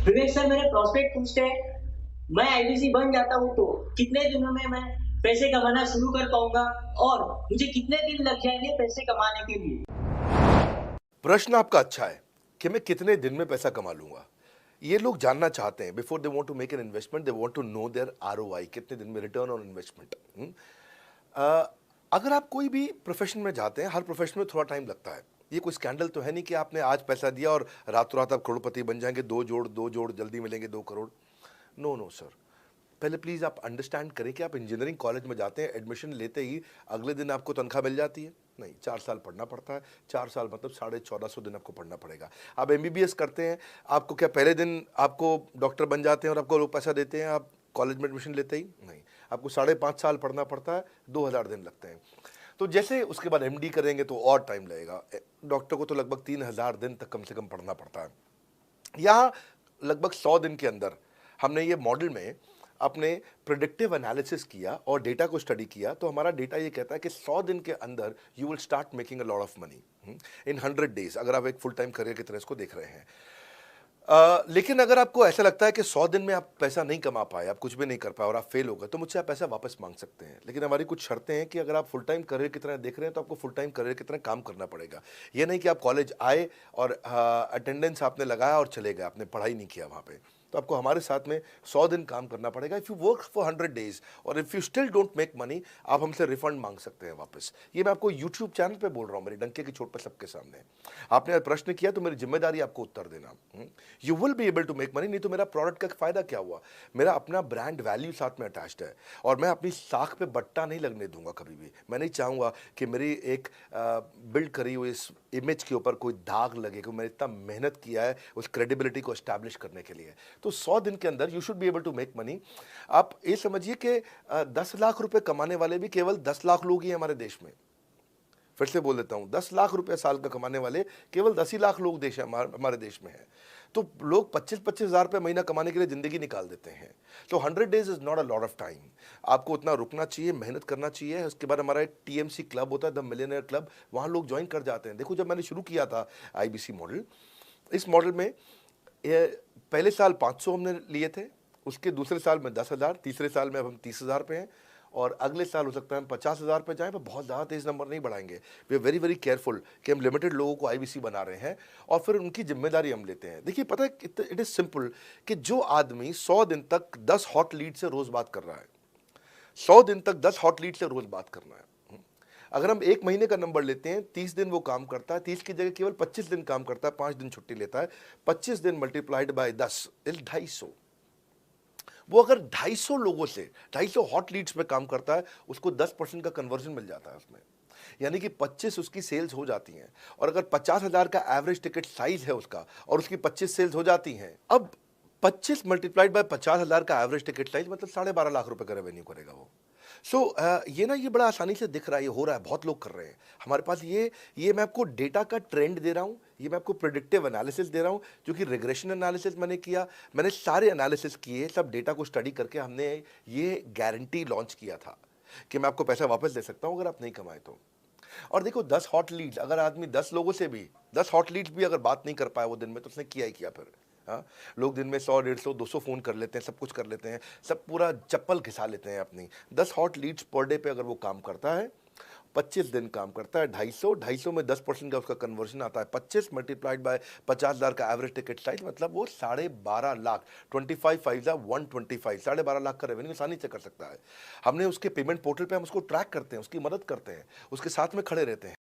विवेक sir, मेरे prospect पूछते हैं, मैं आईबीसी बन जाता हूँ तो कितने दिनों में मैं पैसे कमाना शुरू कर पाऊंगा और मुझे कितने दिन लग जाएंगे पैसे कमाने के लिए? प्रश्न आपका अच्छा है कि मैं कितने दिन में पैसा कमा लूंगा। ये लोग जानना चाहते हैं before they want to make an investment, they want to know their ROI, कितने दिन में रिटर्न ऑन इन्वेस्टमेंट। अगर आप कोई भी प्रोफेशन में जाते हैं, हर प्रोफेशन में थोड़ा टाइम लगता है। ये कोई स्कैंडल तो है नहीं कि आपने आज पैसा दिया और रातों रात आप करोड़पति बन जाएंगे, दो जोड़ जल्दी मिलेंगे 2 करोड़। नो नो सर, पहले प्लीज़ आप अंडरस्टैंड करें कि आप इंजीनियरिंग कॉलेज में जाते हैं, एडमिशन लेते ही अगले दिन आपको तनख्वाह मिल जाती है? नहीं, 4 साल पढ़ना पड़ता है। 4 साल मतलब 1450 दिन आपको पढ़ना पड़ेगा। आप एमबीबीएस करते हैं, आपको क्या पहले दिन आपको डॉक्टर बन जाते हैं और आपको लोग पैसा देते हैं आप कॉलेज में एडमिशन लेते ही? नहीं, आपको 5.5 साल पढ़ना पड़ता है, 2000 दिन लगते हैं। तो जैसे उसके बाद एमडी करेंगे तो और टाइम लगेगा। डॉक्टर को तो लगभग 3000 दिन तक कम से कम पढ़ना पड़ता है। यहाँ लगभग 100 दिन के अंदर हमने ये मॉडल में अपने प्रिडिक्टिव एनालिसिस किया और डेटा को स्टडी किया, तो हमारा डेटा ये कहता है कि 100 दिन के अंदर you will start making a lot of money in 100 days, अगर आप एक फुल टाइम करियर की तरह इसको देख रहे हैं। लेकिन अगर आपको ऐसा लगता है कि 100 दिन में आप पैसा नहीं कमा पाए, आप कुछ भी नहीं कर पाए और आप फेल हो गए, तो मुझसे आप पैसा वापस मांग सकते हैं। लेकिन हमारी कुछ शर्तें हैं कि अगर आप फुल टाइम करियर की तरह देख रहे हैं तो आपको फुल टाइम करियर की तरह काम करना पड़ेगा। ये नहीं कि आप कॉलेज आए और अटेंडेंस आपने लगाया और चले गए, आपने पढ़ाई नहीं किया वहाँ पे। तो आपको हमारे साथ में 100 दिन काम करना पड़ेगा। If you work for 100 days और if you still don't make money, आप हमसे रिफंड मांग सकते हैं वापस। ये मैं आपको यूट्यूब चैनल पे बोल रहा हूँ, मेरे डंके की चोट पर सबके सामने। आपने प्रश्न किया तो मेरी जिम्मेदारी आपको उत्तर देना। You will be able to make money, नहीं तो मेरा प्रोडक्ट का फायदा क्या हुआ? मेरा अपना ब्रांड वैल्यू साथ में अटैच्ड है और मैं अपनी साख पे बट्टा नहीं लगने दूंगा कभी भी। मैं नहीं चाहूंगा कि मेरी एक बिल्ड करी हुई इस इमेज के ऊपर कोई दाग लगे, क्योंकि मैंने इतना मेहनत किया है उस क्रेडिबिलिटी को एस्टैब्लिश करने के लिए। तो 100 दिन के अंदर you should be able to make money. आप ये समझिए कि 10 लाख रुपए कमाने वाले भी केवल 10 लाख लोग ही हैं हमारे देश में। फिर से बोल देता हूँ, 10 लाख रुपए साल का कमाने वाले केवल 10 ही लाख लोग देश हमारे देश में हैं। तो लोग 25-25 हज़ार रुपये महीना कमाने के लिए ज़िंदगी निकाल देते हैं। तो 100 days is not a lot of time. आपको उतना रुकना चाहिए, मेहनत करना चाहिए। उसके बाद हमारा एक टीएमसी क्लब होता है, द मिलियनेयर क्लब, वहाँ लोग ज्वाइन कर जाते हैं। देखो, जब मैंने शुरू किया था आईबीसी मॉडल, इस मॉडल में पहले साल 500 हमने लिए थे, उसके दूसरे साल में 10,000, तीसरे साल में अब हम 30,000 पे हैं और अगले साल हो सकता है हम 50,000 पे जाएं, पर बहुत ज़्यादा तेज़ नंबर नहीं बढ़ाएंगे। We are very very careful कि हम लिमिटेड लोगों को आईबीसी बना रहे हैं और फिर उनकी जिम्मेदारी हम लेते हैं। देखिए, पता है इट इज़ सिंपल कि जो आदमी 100 दिन तक 10 हॉट लीड से रोज़ बात कर रहा है, 100 दिन तक 10 हॉट लीड से रोज़ बात करना है। अगर हम 1 महीने का नंबर लेते हैं, 30 दिन वो काम करता है, 30 की जगह केवल 25 दिन काम करता है, 5 दिन छुट्टी लेता है, 25 दिन मल्टीप्लाइड बाय 10 इज 250। वो अगर 250 लोगों से 250 हॉट लीड्स पे काम करता है, उसको 10% का कन्वर्जन मिल जाता है उसमें, यानी कि 25 उसकी सेल्स हो जाती हैं। और अगर 50,000 का एवरेज टिकट साइज है उसका और उसकी 25 सेल्स हो जाती हैं, अब 25 मल्टीप्लाइड बाय 50,000 का एवरेज टिकट साइज मतलब 12.5 लाख रुपए का रेवेन्यू करेगा वो। ये बड़ा आसानी से दिख रहा है, ये हो रहा है, बहुत लोग कर रहे हैं हमारे पास। ये मैं आपको डेटा का ट्रेंड दे रहा हूँ, ये मैं आपको प्रिडिक्टिव एनालिसिस दे रहा हूँ, जो कि रिग्रेशन एनालिसिस मैंने किया। मैंने सारे एनालिसिस किए, सब डेटा को स्टडी करके हमने ये गारंटी लॉन्च किया था कि मैं आपको पैसा वापस दे सकता हूँ अगर आप नहीं कमाए तो। और देखो, 10 हॉट लीड्स, अगर आदमी 10 लोगों से भी 10 हॉट लीड्स भी अगर बात नहीं कर पाया वो दिन में, तो उसने किया ही किया फिर। हाँ, लोग दिन में 100, 150, 200 फ़ोन कर लेते हैं, सब कुछ कर लेते हैं, सब पूरा चप्पल घिसा लेते हैं अपनी। 10 हॉट लीड्स पर डे पे अगर वो काम करता है, 25 दिन काम करता है, 250 में 10% का उसका कन्वर्जन आता है, 25 मल्टीप्लाइड बाय 50,000 का एवरेज टिकट साइज, मतलब वो 12.5 लाख, 25 5 125, 12.5 लाख का रेवेन्यू आसानी से कर सकता है। हमने उसके पेमेंट पोर्टल पे हम उसको ट्रैक करते हैं, उसकी मदद करते हैं, उसके साथ में खड़े रहते हैं।